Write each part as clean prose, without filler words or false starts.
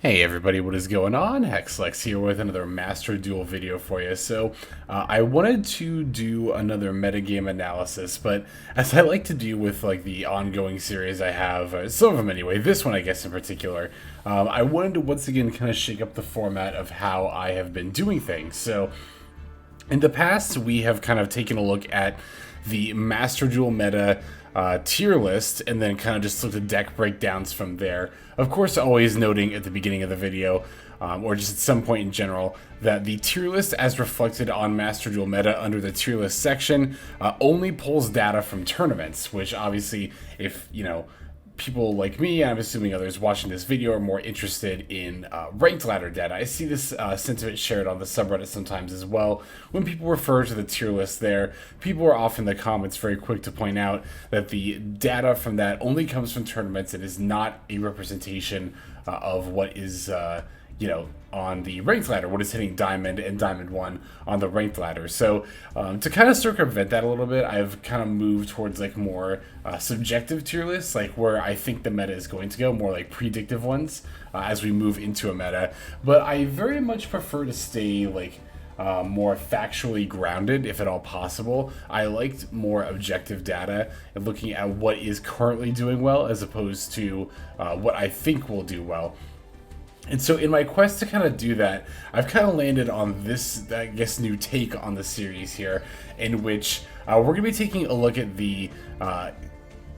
Hey everybody, what is going on? Hexlex here with another Master Duel video for you. I wanted to do another metagame analysis, but as I like to do with like the ongoing series I have, some of them anyway, this one I guess in particular, I wanted to once again kind of shake up the format of how I have been doing things. So in the past, we have kind of taken a look at the Master Duel Meta tier list and then kind of just looked at deck breakdowns from there. Of course, always noting at the beginning of the video, or just at some point in general, that the tier list as reflected on Master Duel Meta under the tier list section only pulls data from tournaments, which obviously, if, you know, people like me, and I'm assuming others watching this video, are more interested in ranked ladder data. I see this sentiment shared on the subreddit sometimes as well. When people refer to the tier list there, people are often in the comments very quick to point out that the data from that only comes from tournaments. It is not a representation of what is on the ranked ladder, what is hitting Diamond and Diamond 1 on the ranked ladder. So to kind of circumvent that a little bit, I've kind of moved towards like more subjective tier lists, like where I think the meta is going to go, more like predictive ones as we move into a meta. But I very much prefer to stay like more factually grounded, if at all possible. I liked more objective data and looking at what is currently doing well as opposed to what I think will do well. And so in my quest to kind of do that, I've kind of landed on this, I guess, new take on the series here, in which we're going to be taking a look at the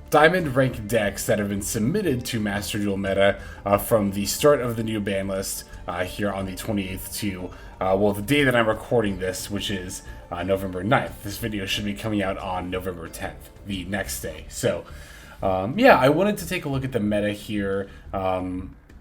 Diamond rank decks that have been submitted to Master Duel Meta from the start of the new ban list here on the 28th to, the day that I'm recording this, which is November 9th. This video should be coming out on November 10th, the next day. So, I wanted to take a look at the meta here,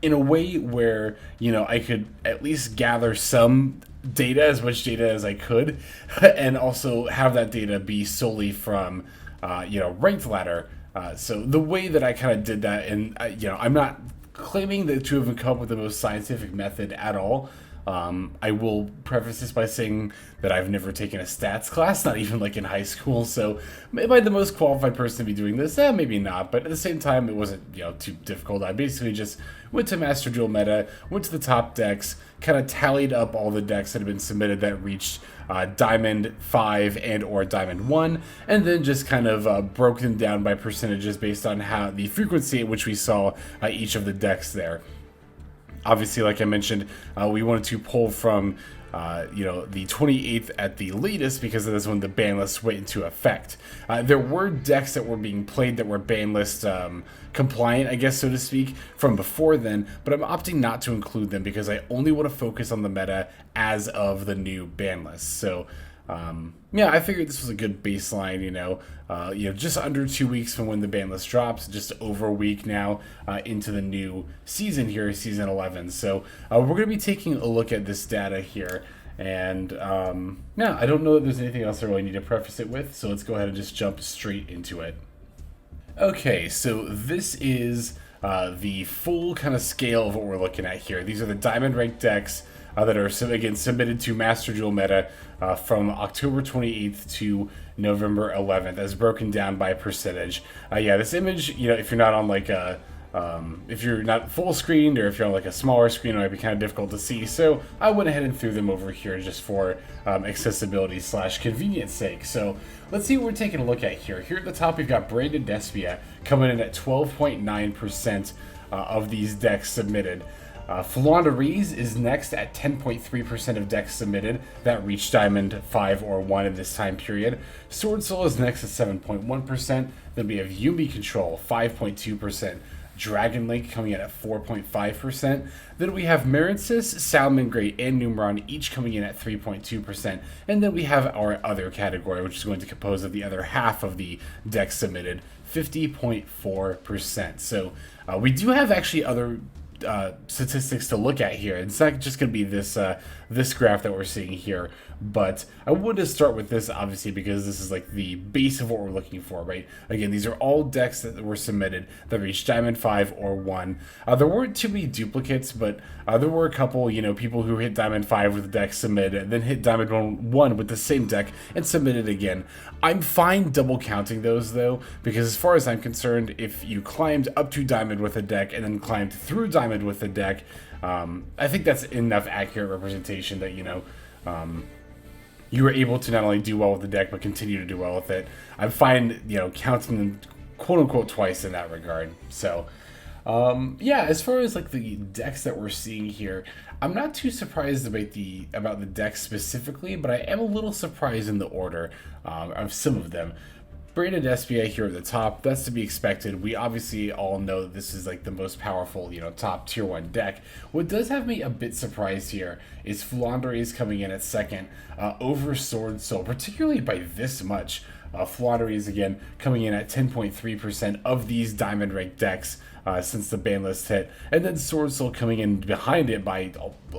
in a way where, you know, I could at least gather some data, as much data as I could, and also have that data be solely from, ranked ladder. So the way that I kind of did that, and, I'm not claiming that to have come up with the most scientific method at all. I will preface this by saying that I've never taken a stats class, not even like in high school, so am I the most qualified person to be doing this? Maybe not, but at the same time, it wasn't, too difficult. I basically just went to Master Duel Meta, went to the top decks, kind of tallied up all the decks that had been submitted that reached Diamond 5 and or Diamond 1, and then just kind of broke them down by percentages based on how the frequency at which we saw each of the decks there. Obviously, like I mentioned, we wanted to pull from, the 28th at the latest because that's when the ban list went into effect. There were decks that were being played that were ban list compliant, I guess, so to speak, from before then, but I'm opting not to include them because I only want to focus on the meta as of the new ban list. So, I figured this was a good baseline, just under 2 weeks from when the ban list drops, just over a week now into the new season here, season 11. So we're going to be taking a look at this data here. And I don't know that there's anything else I really need to preface it with. So let's go ahead and just jump straight into it. Okay, so this is the full kind of scale of what we're looking at here. These are the Diamond ranked decks that are, again, submitted to Master Duel Meta from October 28th to November 11th, as broken down by percentage. This image, if you're not on like a, if you're not full screened or if you're on like a smaller screen, it might be kind of difficult to see. So I went ahead and threw them over here just for accessibility / convenience sake. So let's see what we're taking a look at here. Here at the top, we've got Brandon Despia coming in at 12.9% of these decks submitted. Philanda Rees is next at 10.3% of decks submitted that reached Diamond 5 or 1 in this time period. Sword Soul is next at 7.1%. Then we have Yumi Control, 5.2%. Dragon Link coming in at 4.5%. Then we have Marincis, Salmon Great, and Numeron each coming in at 3.2%. And then we have our other category, which is going to compose of the other half of the decks submitted, 50.4%. So we do have actually other statistics to look at here. It's not just going to be this this graph that we're seeing here, but I wanted to start with this obviously because this is like the base of what we're looking for, right? Again, these are all decks that were submitted that reached Diamond 5 or 1. There weren't too many duplicates, but there were a couple, people who hit Diamond 5 with the deck submitted and then hit Diamond 1 with the same deck and submitted again. I'm fine double counting those though, because as far as I'm concerned, if you climbed up to Diamond with a deck and then climbed through Diamond with the deck, I think that's enough accurate representation that, you were able to not only do well with the deck, but continue to do well with it. I'm fine, counting them quote unquote twice in that regard. So, yeah, as far as like the decks that we're seeing here, I'm not too surprised about the decks specifically, but I am a little surprised in the order of some of them. Branded SBA here at the top, that's to be expected. We obviously all know that this is like the most powerful, top tier 1 deck. What does have me a bit surprised here is Flandres coming in at second over Sword Soul, particularly by this much. Flandres again coming in at 10.3% of these diamond ranked decks since the ban list hit, and then Sword Soul coming in behind it by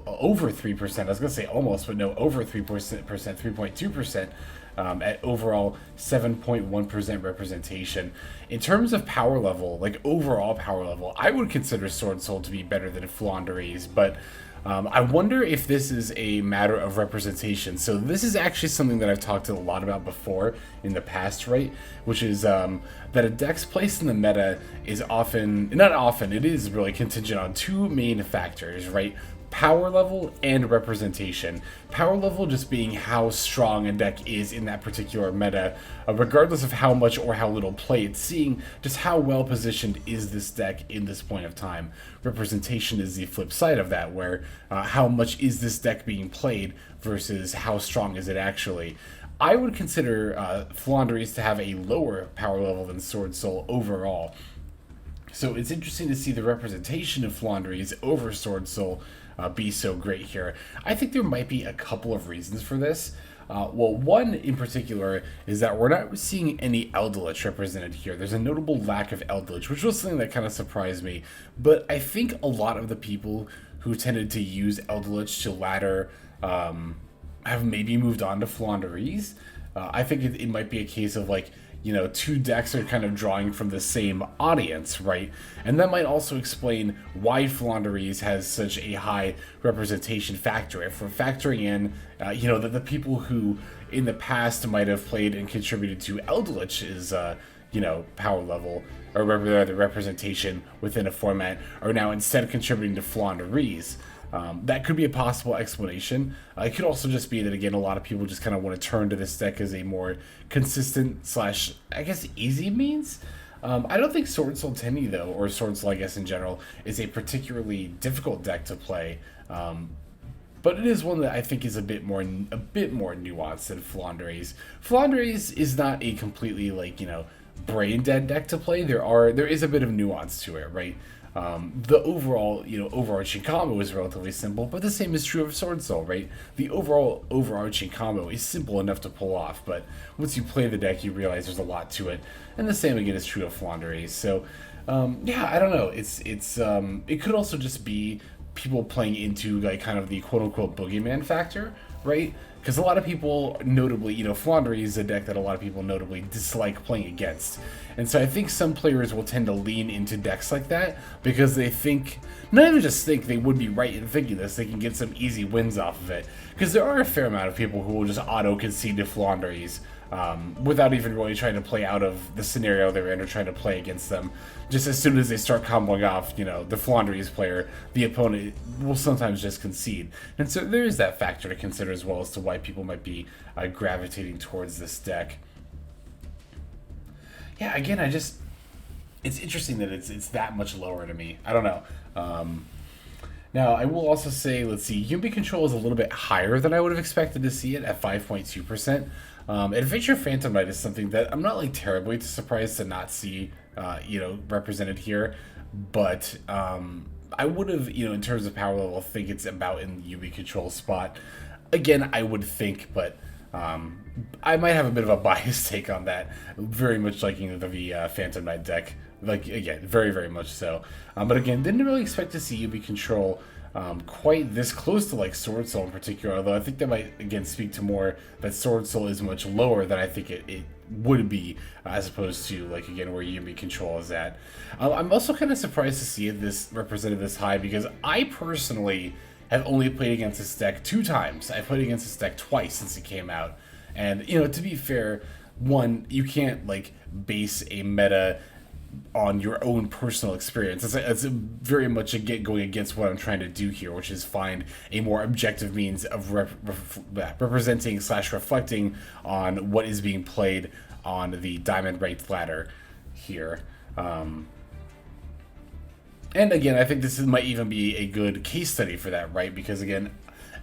over 3%. I was gonna say almost, but no, over 3%, 3.2%. At overall 7.1% representation. In terms of power level, like overall power level, I would consider Sword Soul to be better than Flandres, but I wonder if this is a matter of representation. So this is actually something that I've talked a lot about before in the past, right? Which is that a deck's place in the meta is it is really contingent on two main factors, right? Power level and representation. Power level just being how strong a deck is in that particular meta, regardless of how much or how little play it's seeing, just how well positioned is this deck in this point of time. Representation is the flip side of that, where how much is this deck being played versus how strong is it actually. I would consider Flandres to have a lower power level than Sword Soul overall. So it's interesting to see the representation of Flandres over Sword Soul be so great here. I think there might be a couple of reasons for this. Well, one in particular is that we're not seeing any Eldritch represented here. There's a notable lack of Eldritch, which was something that kind of surprised me. But I think a lot of the people who tended to use Eldritch to ladder have maybe moved on to Flandres. I think it might be a case of like, two decks are kind of drawing from the same audience, right? And that might also explain why Flandres has such a high representation factor. If we're factoring in, that the people who in the past might have played and contributed to Eldritch's, power level, or rather the representation within a format, are now instead contributing to Flandres. That could be a possible explanation. It could also just be that, again, a lot of people just kind of want to turn to this deck as a more consistent / I guess, easy means. I don't think Sword Soul Tenny, though, or Sword Soul, I guess, in general, is a particularly difficult deck to play. But it is one that I think is a bit more nuanced than Flandres. Flandres is not a completely, brain dead deck to play. There is a bit of nuance to it, right? The overall, overarching combo is relatively simple, but the same is true of Sword Soul, right? The overall overarching combo is simple enough to pull off, but once you play the deck, you realize there's a lot to it, and the same again is true of Flandres. So, yeah, I don't know. It could also just be people playing into kind of the quote unquote boogeyman factor, right? Because a lot of people notably, Flandres is a deck that a lot of people notably dislike playing against. And so I think some players will tend to lean into decks like that because they think, not even just think, they would be right in thinking this, they can get some easy wins off of it. Because there are a fair amount of people who will just auto-concede to Flandres without even really trying to play out of the scenario they're in or trying to play against them. Just as soon as they start comboing off, the Flandres player, the opponent will sometimes just concede. And so there is that factor to consider as well as to why people might be gravitating towards this deck. Yeah, again, it's interesting that it's that much lower to me. I don't know. Now, I will also say, let's see, Yumi Control is a little bit higher than I would have expected to see it at 5.2%. Adventure Phantom Knight is something that I'm not terribly surprised to not see, represented here, but I would have, in terms of power level, think it's about in the Yumi Control spot. Again, I would think, but I might have a bit of a biased take on that. Very much liking the Phantom Knight deck. Again, very, very much so. But again, didn't really expect to see Yumi Control quite this close to Sword Soul in particular, although I think that might, again, speak to more that Sword Soul is much lower than I think it would be, as opposed to, again, where Yumi Control is at. I'm also kind of surprised to see this represented this high, because I personally have only played against this deck 2 times. I played against this deck twice since it came out. And, to be fair, one, you can't, base a meta on your own personal experience. It's very much going against what I'm trying to do here, which is find a more objective means of representing slash reflecting on what is being played on the diamond ranked ladder here. And again, I think might even be a good case study for that, right? Because again,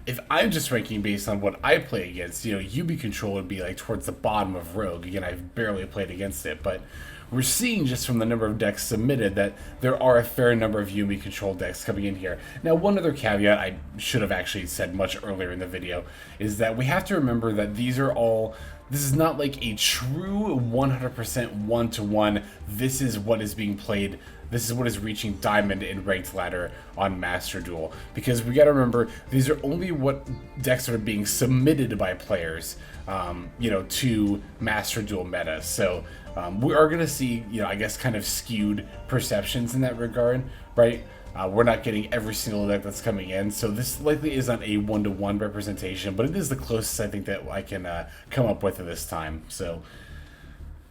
if I'm just ranking based on what I play against, UB Control would be like towards the bottom of Rogue. Again, I've barely played against it, but we're seeing just from the number of decks submitted that there are a fair number of UB Control decks coming in here. Now, one other caveat I should have actually said much earlier in the video is that we have to remember that this is not like a true 100% one-to-one, this is what is being played, this is what is reaching Diamond in Ranked Ladder on Master Duel. Because we gotta remember, these are only what decks that are being submitted by players, to Master Duel Meta. So we are gonna see, I guess kind of skewed perceptions in that regard, right? We're not getting every single deck that's coming in, so this likely isn't a one-to-one representation, but it is the closest I think that I can come up with at this time. So,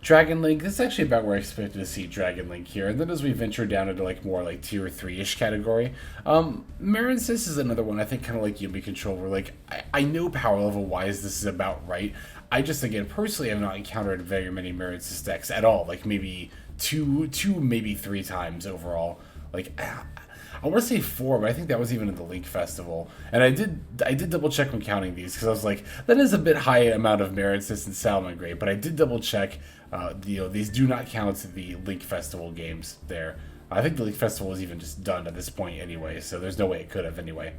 Dragon Link, this is actually about where I expected to see Dragon Link here, and then as we venture down into more like tier 3-ish category, Marinsys is another one I think kind of like UB Control, where I know power level wise this is about right. I just, again, personally have not encountered very many Marinsys decks at all, like maybe two, maybe 3 times overall. I want to say 4, but I think that was even in the League Festival. And I did double check when counting these, because I was like, that is a bit high amount of Marinsys and Salamangreat, but I did double check. These do not count the League Festival games there. I think the League Festival is even just done at this point anyway, so there's no way it could have anyway.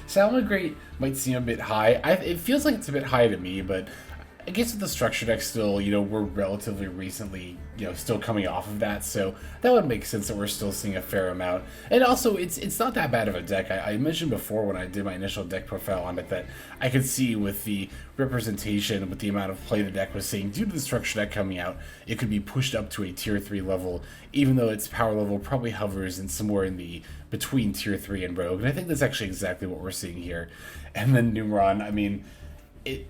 Salamangreat might seem a bit high. It feels like it's a bit high to me, but I guess with the structure deck still, we're relatively recently, still coming off of that, so that would make sense that we're still seeing a fair amount. And also, it's not that bad of a deck. I mentioned before when I did my initial deck profile on it that I could see with the representation, with the amount of play the deck was seeing, due to the structure deck coming out, it could be pushed up to a tier 3 level, even though its power level probably hovers in somewhere in the between tier 3 and Rogue. And I think that's actually exactly what we're seeing here. And then Numeron, I mean,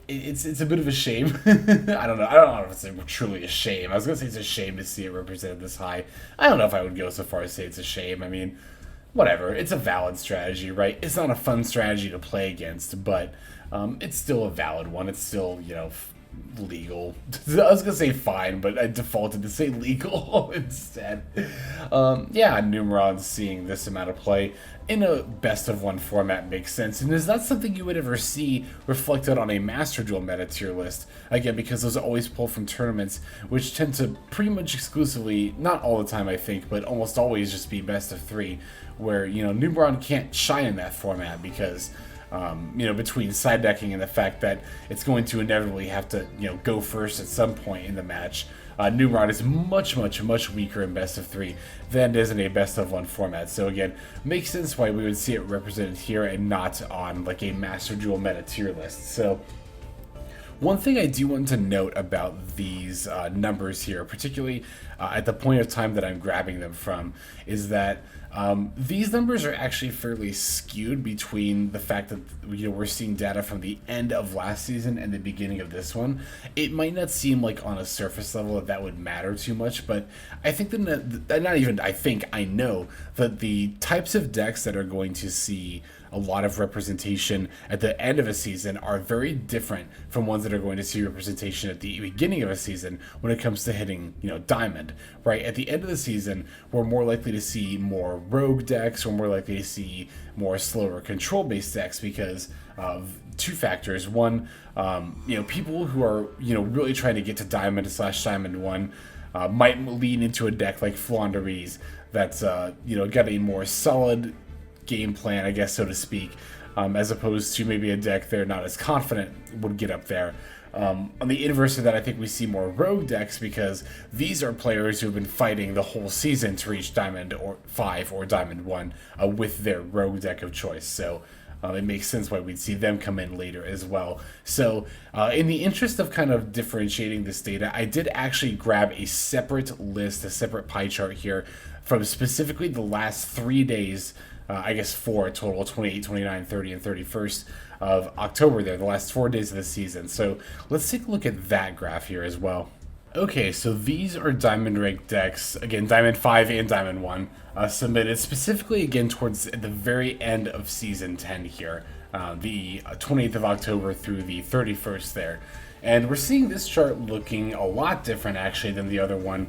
it's a bit of a shame. I don't know if it's truly a shame. I was gonna say it's a shame to see it represented this high. I don't know if I would go so far as to say it's a shame. I mean, whatever. It's a valid strategy, right? It's not a fun strategy to play against, but it's still a valid one. It's still, legal. I was gonna say fine, but I defaulted to say legal instead. Numeron seeing this amount of play in a best of 1 format makes sense, and is not something you would ever see reflected on a Master Duel Meta tier list. Again, because those always pull from tournaments, which tend to pretty much exclusively, not all the time I think, but almost always just be best of 3, where Numeron can't shine in that format because between side decking and the fact that it's going to inevitably have to, go first at some point in the match, Numeron is much, much, much weaker in best of 3 than it is in a best of 1 format. So again, makes sense why we would see it represented here and not on a Master Duel Meta tier list. So one thing I do want to note about these numbers here, particularly at the point of time that I'm grabbing them from, is that these numbers are actually fairly skewed between the fact that we're seeing data from the end of last season and the beginning of this one. It might not seem like on a surface level that would matter too much, but I think I know that the types of decks that are going to see a lot of representation at the end of a season are very different from ones that are going to see representation at the beginning of a season when it comes to hitting, Diamond, right? At the end of the season, we're more likely to see more rogue decks, we're more likely to see more slower control-based decks because of 2 factors. One, people who are, really trying to get to Diamond / Diamond 1 might lean into a deck like Flaunderies that's, got a more solid game plan, I guess, so to speak, as opposed to maybe a deck they're not as confident would get up there. On the inverse of that, I think we see more rogue decks because these are players who have been fighting the whole season to reach Diamond 5 or Diamond 1 with their rogue deck of choice. So it makes sense why we'd see them come in later as well. So in the interest of kind of differentiating this data, I did actually grab a separate list, a separate pie chart here from specifically the last 3 days, I guess 4 total, 28, 29, 30, and 31st of October there, the last 4 days of the season. So let's take a look at that graph here as well. Okay, so these are Diamond Rank decks, again, Diamond 5 and Diamond 1, submitted specifically again towards the very end of Season 10 here, the 28th of October through the 31st there. And we're seeing this chart looking a lot different actually than the other one.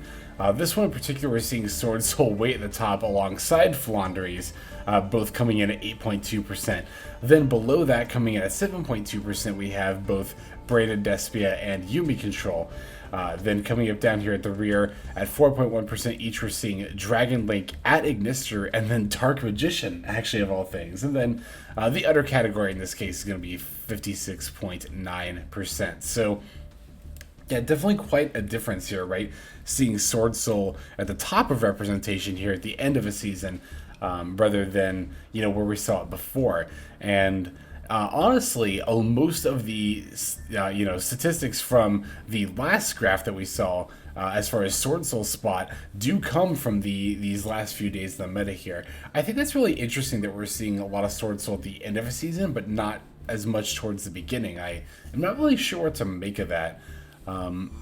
This one in particular, we're seeing Sword Soul way at the top alongside Flandres, both coming in at 8.2%. Then below that, coming in at 7.2%, we have both Braided Despia and Yumi Control. Then coming up down here at the rear at 4.1% each, we're seeing Dragon Link at Ignister and then Dark Magician, actually, of all things. And then the other category in this case is going to be 56.9%. So yeah, definitely quite a difference here, right? Seeing Sword Soul at the top of representation here at the end of a season, rather than, you know, where we saw it before. And honestly, most of the you know, statistics from the last graph that we saw, as far as Sword Soul spot, do come from these last few days of the meta here. I think that's really interesting that we're seeing a lot of Sword Soul at the end of a season, but not as much towards the beginning. I'm not really sure what to make of that.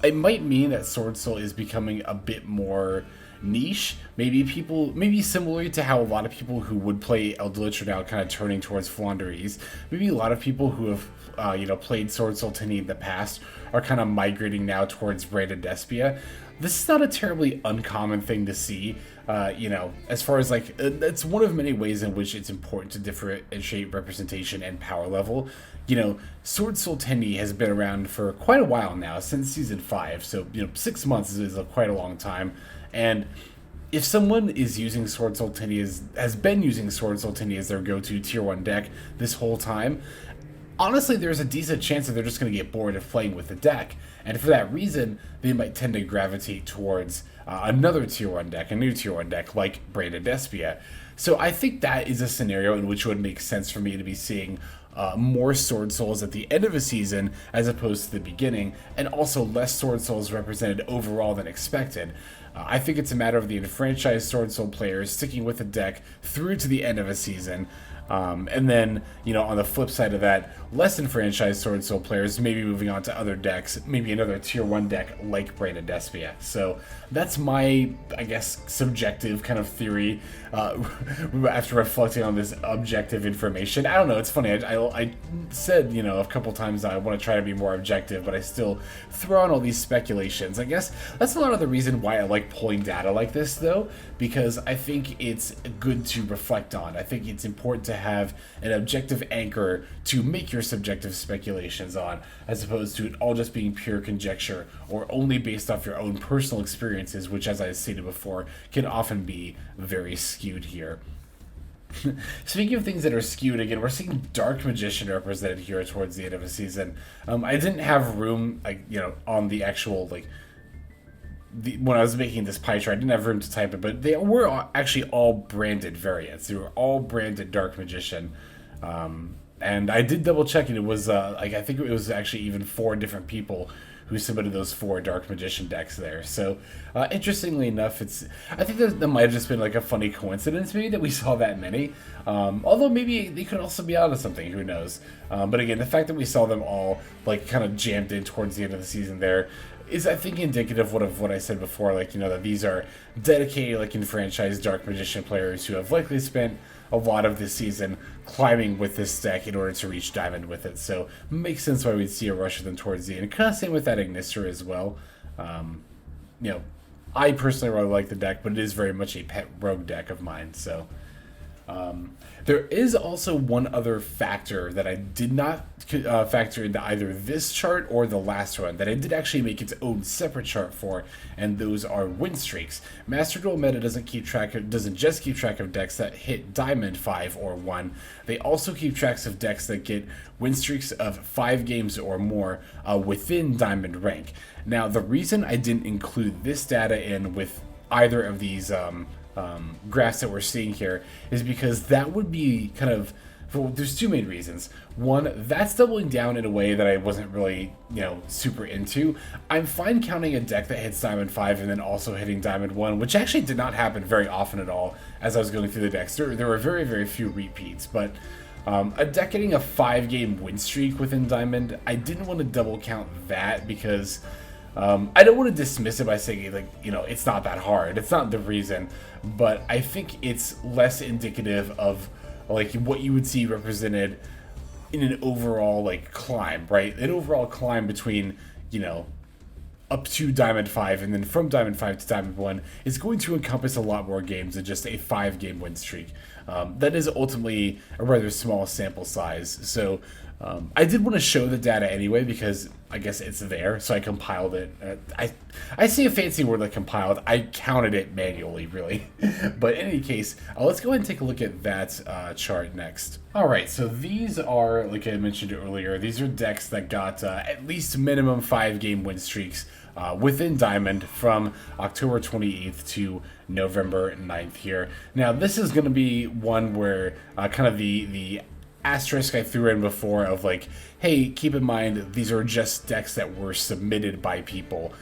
It might mean that Sword Soul is becoming a bit more niche. Maybe similar to how a lot of people who would play Eldritch are now kind of turning towards Flandres. Maybe a lot of people who have you know, played Sword Soul Tinny in the past are kind of migrating now towards Braided Despia. This is not a terribly uncommon thing to see. You know, as far as like, it's one of many ways in which it's important to differentiate representation and power level. You know, Sword Soul Tinny has been around for quite a while now, since Season 5, so, you know, 6 months is quite a long time. And if someone is using Sword Soul Tinny, has been using Sword Soul Tinny as their go-to Tier 1 deck this whole time, honestly, there's a decent chance that they're just going to get bored of playing with the deck. And for that reason, they might tend to gravitate towards another Tier 1 deck, a new Tier 1 deck, like Braided Despia. So I think that is a scenario in which it would make sense for me to be seeing more Sword Souls at the end of a season as opposed to the beginning, and also less Sword Souls represented overall than expected. I think it's a matter of the enfranchised Sword Soul players sticking with the deck through to the end of a season. And then, you know, on the flip side of that, less enfranchised Sword Soul players maybe moving on to other decks, maybe another Tier 1 deck like Braided Despia. So that's my, I guess, subjective kind of theory after reflecting on this objective information. I don't know, it's funny, I said, you know, a couple times I want to try to be more objective, but I still throw on all these speculations. I guess that's a lot of the reason why I like pulling data like this, though, because I think it's good to reflect on. I think it's important to have an objective anchor to make your subjective speculations on, as opposed to it all just being pure conjecture or only based off your own personal experiences, which, as I stated before, can often be very skewed here. Speaking of things that are skewed, again, we're seeing Dark Magician represented here towards the end of a season. I didn't have room, like, you know, on the actual, like, when I was making this pie chart, I didn't have room to type it, but they were actually all branded variants. They were all branded Dark Magician. And I did double check, and it was, like, I think it was actually even 4 different people who submitted those 4 Dark Magician decks there. So, interestingly enough, I think that might have just been like a funny coincidence, maybe, that we saw that many. Although maybe they could also be onto something, who knows. But again, the fact that we saw them all, like, kind of jammed in towards the end of the season there is, I think, indicative of what I said before, like, you know, that these are dedicated, like, enfranchised Dark Magician players who have likely spent a lot of this season climbing with this deck in order to reach Diamond with it. So makes sense why we'd see a rush of them towards the end. Kind of same with that Ignister as well. You know, I personally really like the deck, but it is very much a pet rogue deck of mine. So there is also one other factor that I did not factor into either this chart or the last one, that I did actually make its own separate chart for, and those are win streaks. Master Duel Meta doesn't just keep track of decks that hit Diamond 5 or 1. They also keep tracks of decks that get win streaks of 5 games or more within Diamond rank. Now, the reason I didn't include this data in with either of these graphs that we're seeing here is because that would be kind of, well, there's 2 main reasons. One, that's doubling down in a way that I wasn't really, you know, super into. I'm fine counting a deck that hits Diamond 5 and then also hitting Diamond 1, which actually did not happen very often at all as I was going through the decks. There were very, very few repeats, but a deck getting a 5-game win streak within Diamond, I didn't want to double count that because I don't want to dismiss it by saying, like, you know, it's not that hard. It's not the reason, but I think it's less indicative of like what you would see represented in an overall like climb, right? An overall climb between, you know, up to Diamond 5 and then from Diamond 5 to Diamond 1 is going to encompass a lot more games than just a 5-game win streak. That is ultimately a rather small sample size. So I did want to show the data anyway because I guess it's there, so I compiled it. I see a fancy word like compiled. I counted it manually, really. But in any case, let's go ahead and take a look at that chart next. All right, so these are, like I mentioned earlier, these are decks that got at least minimum 5-game win streaks within Diamond from October 28th to November 9th here. Now, this is going to be one where kind of the asterisk I threw in before of like, hey, keep in mind, these are just decks that were submitted by people.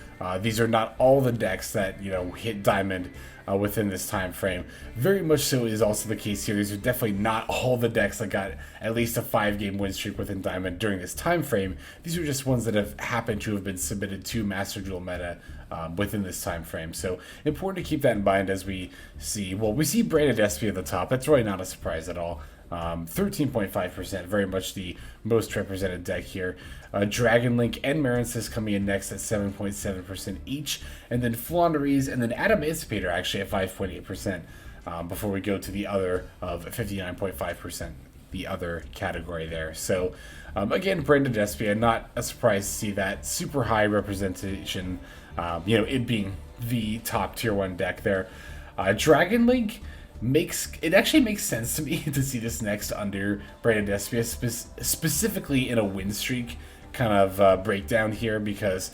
These are not all the decks that, you know, hit Diamond within this time frame. Very much so is also the case here. These are definitely not all the decks that got at least a 5-game win streak within Diamond during this time frame. These are just ones that have happened to have been submitted to Master Duel Meta within this time frame. So important to keep that in mind as we see, well, we see Branded SP at the top. That's really not a surprise at all. 13.5%, very much the most represented deck here. Dragon Link and Marincis coming in next at 7.7% each, and then Flaunderies and then Adamantipator actually at 5.8%, before we go to the other of 59.5%, the other category there. So again, Branded Espia, not a surprise to see that super high representation, you know, it being the top tier 1 deck there. Dragon Link actually makes sense to me to see this next under Branded Espia, specifically in a win streak kind of breakdown here, because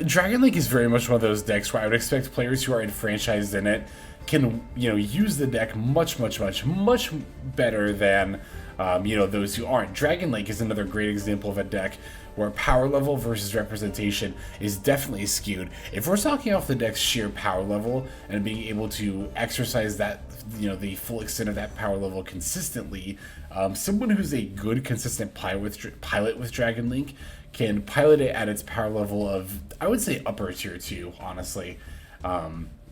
Dragon Link is very much one of those decks where I would expect players who are enfranchised in it can, you know, use the deck much better than you know, those who aren't. Dragon Link is another great example of a deck where power level versus representation is definitely skewed. If we're talking off the deck's sheer power level and being able to exercise that, you know, the full extent of that power level consistently, someone who's a good consistent pilot with Dragon Link can pilot it at its power level of, I would say, upper tier 2, honestly.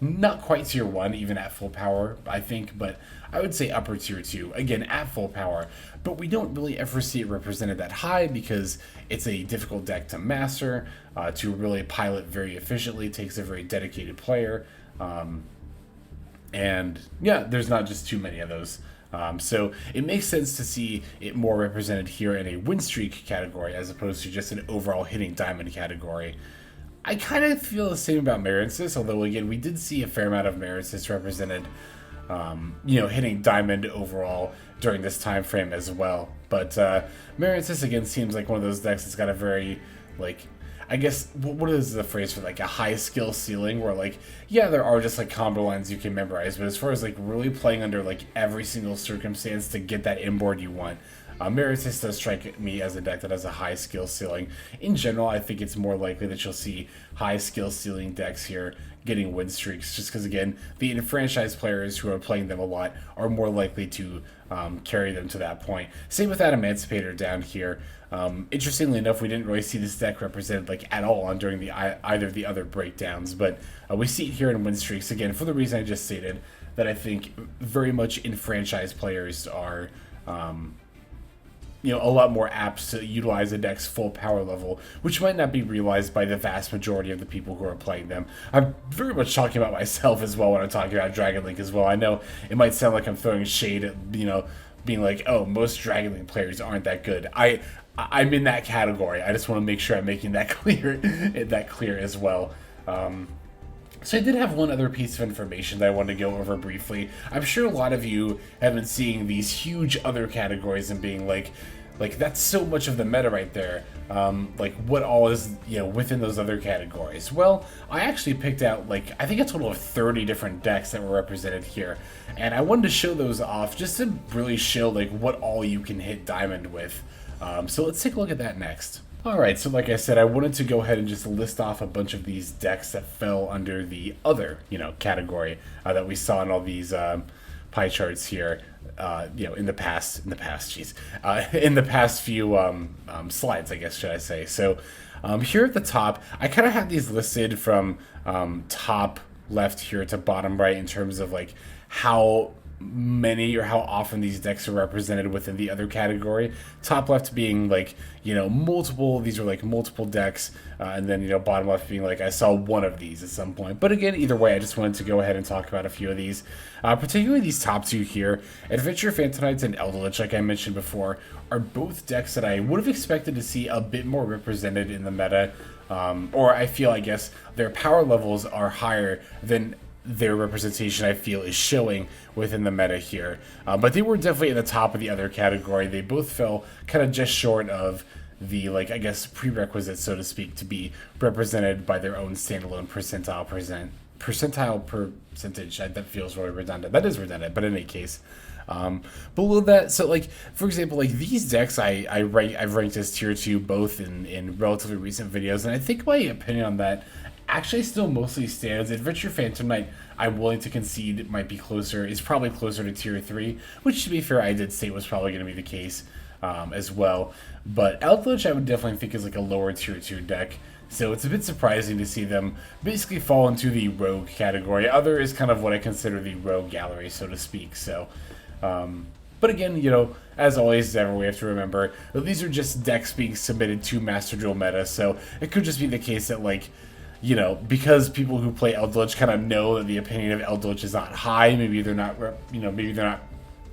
Not quite tier 1, even at full power, I think, but I would say upper tier 2, again, at full power. But we don't really ever see it represented that high because it's a difficult deck to master, to really pilot very efficiently. It takes a very dedicated player. And yeah, there's not just too many of those. So it makes sense to see it more represented here in a win streak category as opposed to just an overall hitting Diamond category. I kind of feel the same about Marincis, although again, we did see a fair amount of Marincis represented, you know, hitting Diamond overall during this time frame as well. But Marincis again seems like one of those decks that's got a very, like, I guess, what is the phrase for, like, a high skill ceiling where, like, yeah, there are just like combo lines you can memorize, but as far as like really playing under like every single circumstance to get that inboard you want, Marincis does strike me as a deck that has a high skill ceiling. In general, I think it's more likely that you'll see high skill ceiling decks here getting win streaks, just because, again, the enfranchised players who are playing them a lot are more likely to carry them to that point. Same with Adamantipator down here. Interestingly enough, we didn't really see this deck represented like at all on during the either of the other breakdowns, but we see it here in win streaks, again, for the reason I just stated, that I think very much enfranchised players are you know, a lot more apt to utilize a deck's full power level, which might not be realized by the vast majority of the people who are playing them. I'm very much talking about myself as well when I'm talking about Dragon Link as well. I know it might sound like I'm throwing shade at, you know, being like, oh, most Dragon Link players aren't that good. I'm in that category. I just want to make sure I'm making that clear as well. So I did have one other piece of information that I wanted to go over briefly. I'm sure a lot of you have been seeing these huge other categories and being like that's so much of the meta right there. Like what all is, you know, within those other categories? Well, I actually picked out like I think a total of 30 different decks that were represented here, and I wanted to show those off just to really show like what all you can hit Diamond with. So let's take a look at that next. Alright, so like I said, I wanted to go ahead and just list off a bunch of these decks that fell under the other, you know, category that we saw in all these pie charts here, you know, in the past few slides, I guess, should I say. So Here at the top, I kind of have these listed from top left here to bottom right in terms of like how many or how often these decks are represented within the other category. Top left being like, multiple, these are like multiple decks, and then, bottom left being like, I saw one of these at some point. But again, either way, I just wanted to go ahead and talk about a few of these. Particularly these top two here, Adventure Phantomites and Eldritch, like I mentioned before, are both decks that I would have expected to see a bit more represented in the meta. Or I feel, I guess, their power levels are higher than their representation, I feel, is showing within the meta here. But they were definitely at the top of the other category. They both fell kind of just short of the, like, I guess, prerequisites, so to speak, to be represented by their own standalone percentile percentage. That feels really redundant. That is redundant, but in any case. Below that, so like, for example, like these decks I've ranked as tier 2 both in relatively recent videos, and I think my opinion on that actually still mostly stands. Adventure Phantom Knight, I'm willing to concede it might be closer, is probably closer to tier 3, which, to be fair, I did state was probably going to be the case as well. But Eldritch I would definitely think is like a lower tier 2 deck. So it's a bit surprising to see them basically fall into the rogue category. Other is kind of what I consider the rogue gallery, so to speak. So, but again, as always, we have to remember that these are just decks being submitted to Master Duel Meta. So it could just be the case that, like, because people who play Eldritch kind of know that the opinion of Eldritch is not high, maybe they're not, maybe they're not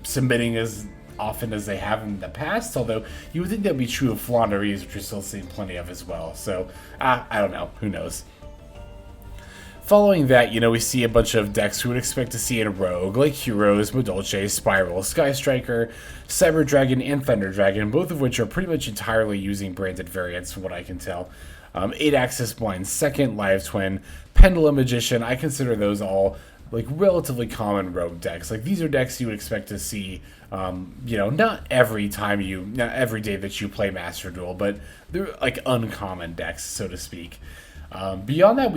submitting as often as they have in the past, although you would think that would be true of Flaunderies, which we're still seeing plenty of as well. So, I don't know. Who knows? Following that, we see a bunch of decks we would expect to see in Rogue, like Heroes, Modolce, Spiral, Sky Striker, Cyber Dragon, and Thunder Dragon, both of which are pretty much entirely using branded variants, from what I can tell. 8-Axis Blind Second, Live Twin, Pendulum Magician, I consider those all like relatively common rogue decks. Like, these are decks you would expect to see, not every day that you play Master Duel, but they're like uncommon decks, so to speak. Beyond that,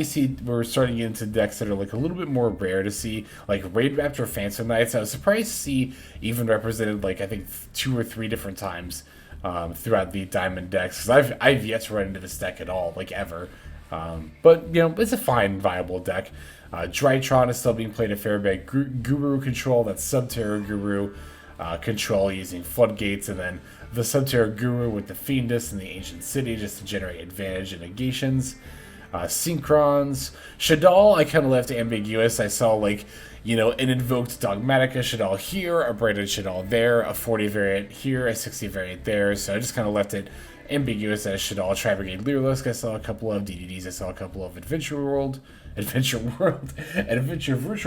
we're starting to get into decks that are like a little bit more rare to see, like Raid Raptor Phantom Knights. I was surprised to see even represented, like, I think 2 or 3 different times throughout the Diamond decks, because I've yet to run into this deck at all, like, ever. But it's a fine, viable deck. Drytron is still being played a fair bit. Guru Control, that's Subterra Guru control using Floodgates, and then the Subterra Guru with the Fiendus and the Ancient City just to generate advantage and negations. Synchrons. Shadal, I kind of left ambiguous. I saw, like, an invoked Dogmatica Shadal here, a branded Shadal there, a 40 variant here, a 60 variant there, so I just kind of left it ambiguous as Shadal. Tri-Brigade Lyrilusk, I saw a couple of DDDs, I saw a couple of Adventure Virtual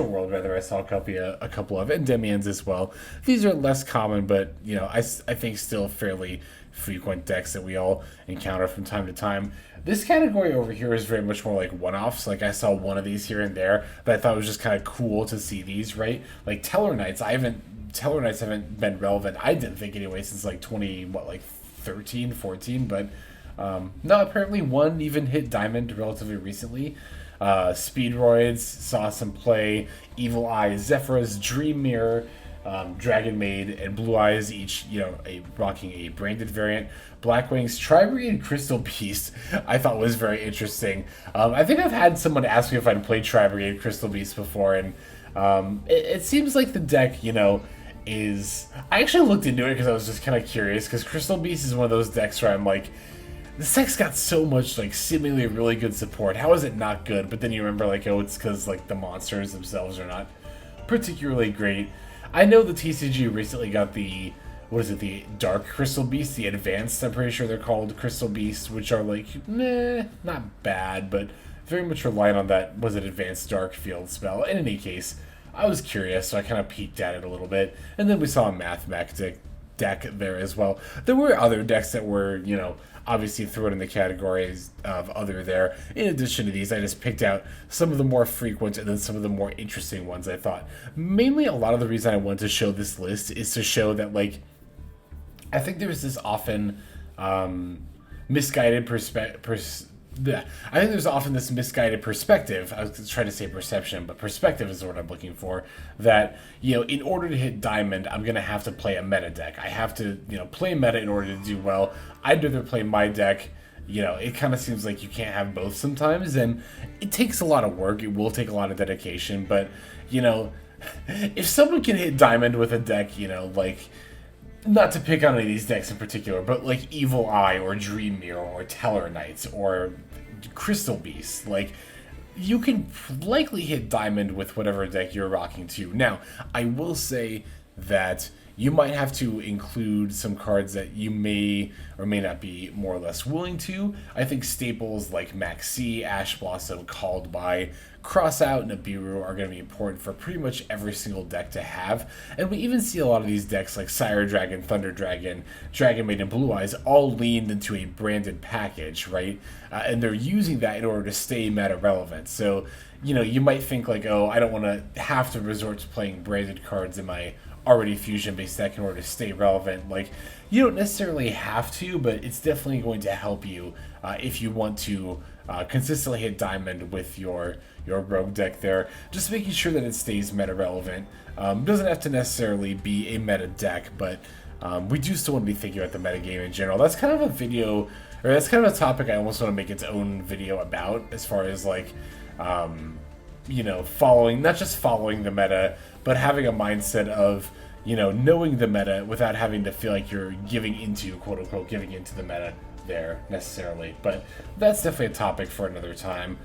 World, rather, I saw a couple of Endemians as well. These are less common, but, I think still fairly frequent decks that we all encounter from time to time. This category over here is very much more like one-offs. Like, I saw one of these here and there, but I thought it was just kind of cool to see these, right? Like, Teller Knights haven't been relevant, I didn't think anyway, since like 13, 14, but no, apparently one even hit Diamond relatively recently. Speedroids saw some play. Evil Eye, Zephyros, Dream Mirror, Dragon Maid, and Blue Eyes, each rocking a branded variant. Blackwings, Tri-Brigade, Crystal Beast, I thought was very interesting. I think I've had someone ask me if I'd played Tri-Brigade Crystal Beast before, and it seems like the deck, is... I actually looked into it because I was just kind of curious, because Crystal Beast is one of those decks where I'm like, this deck's got so much, like, seemingly really good support. How is it not good? But then you remember, like, oh, it's because, like, the monsters themselves are not particularly great. I know the TCG recently got the Dark Crystal Beasts, the Advanced, I'm pretty sure they're called Crystal Beasts, which are like, not bad, but very much reliant on that, Advanced Dark Field spell. In any case, I was curious, so I kind of peeked at it a little bit, and then we saw a Mathmech deck there as well. There were other decks that were, obviously thrown in the categories of other there. In addition to these, I just picked out some of the more frequent and then some of the more interesting ones, I thought. Mainly, a lot of the reason I wanted to show this list is to show that, like, I think there's this often misguided I think there's often this misguided perspective. I was trying to say perception, but perspective is what I'm looking for. That, in order to hit Diamond, I'm going to have to play a meta deck. I have to, play meta in order to do well. I'd rather play my deck you know, it kind of seems like you can't have both sometimes, and it takes a lot of work. It will take a lot of dedication, but, you know, if someone can hit diamond with a deck, you know, like, not to pick on any of these decks in particular, but like Evil Eye or Dream Mirror or Teller Knights or Crystal Beast, like, you can likely hit diamond with whatever deck you're rocking to. Now, I will say that you might have to include some cards that you may or may not be more or less willing to. I think staples like Maxi, Ash Blossom, Called By, Crossout, Nibiru are going to be important for pretty much every single deck to have. And we even see a lot of these decks like Sire Dragon, Thunder Dragon, Dragon Maiden, Blue Eyes all leaned into a branded package, right? And they're using that in order to stay meta relevant. So, you know, you might think like, oh, I don't want to have to resort to playing branded cards in my already fusion-based deck in order to stay relevant. Like, you don't necessarily have to, but it's definitely going to help you if you want to consistently hit diamond with your rogue deck there. Just making sure that it stays meta relevant. Doesn't have to necessarily be a meta deck, but we do still want to be thinking about the meta game in general. That's kind of a video, or that's kind of a topic I almost want to make its own video about, as far as like, you know, not just following the meta, but having a mindset of, you know, knowing the meta without having to feel like you're giving into, quote unquote, giving into the meta there necessarily. But that's definitely a topic for another time.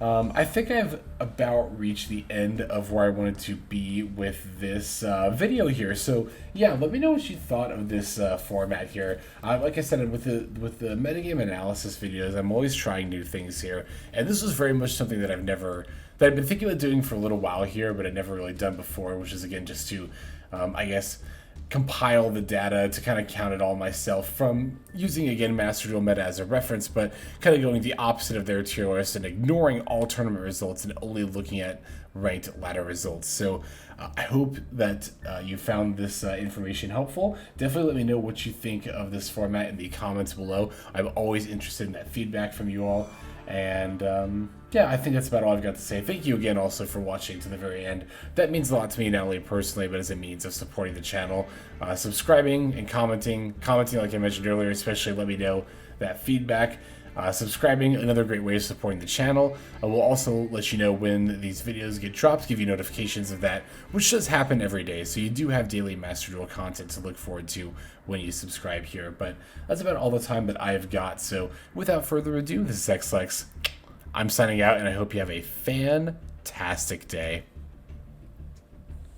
I think I've about reached the end of where I wanted to be with this video here. So yeah, let me know what you thought of this format here. Like I said, with the metagame analysis videos, I'm always trying new things here, and this was very much something that I've been thinking about doing for a little while here, but I'd never really done before, which is again just to, I guess, compile the data to kind of count it all myself from using, again, Master Duel Meta as a reference, but kind of going the opposite of their tier list and ignoring all tournament results and only looking at ranked ladder results. So I hope that you found this information helpful. Definitely let me know what you think of this format in the comments below. I'm always interested in that feedback from you all. And yeah, I think that's about all I've got to say. Thank you again also for watching to the very end. That means a lot to me, not only personally, but as a means of supporting the channel. Subscribing and commenting like I mentioned earlier, especially let me know that feedback. Subscribing, another great way of supporting the channel. I will also let you know when these videos get dropped, give you notifications of that, which does happen every day. So you do have daily Master Duel content to look forward to when you subscribe here. But that's about all the time that I've got. So without further ado, this is XLex. I'm signing out, and I hope you have a fantastic day.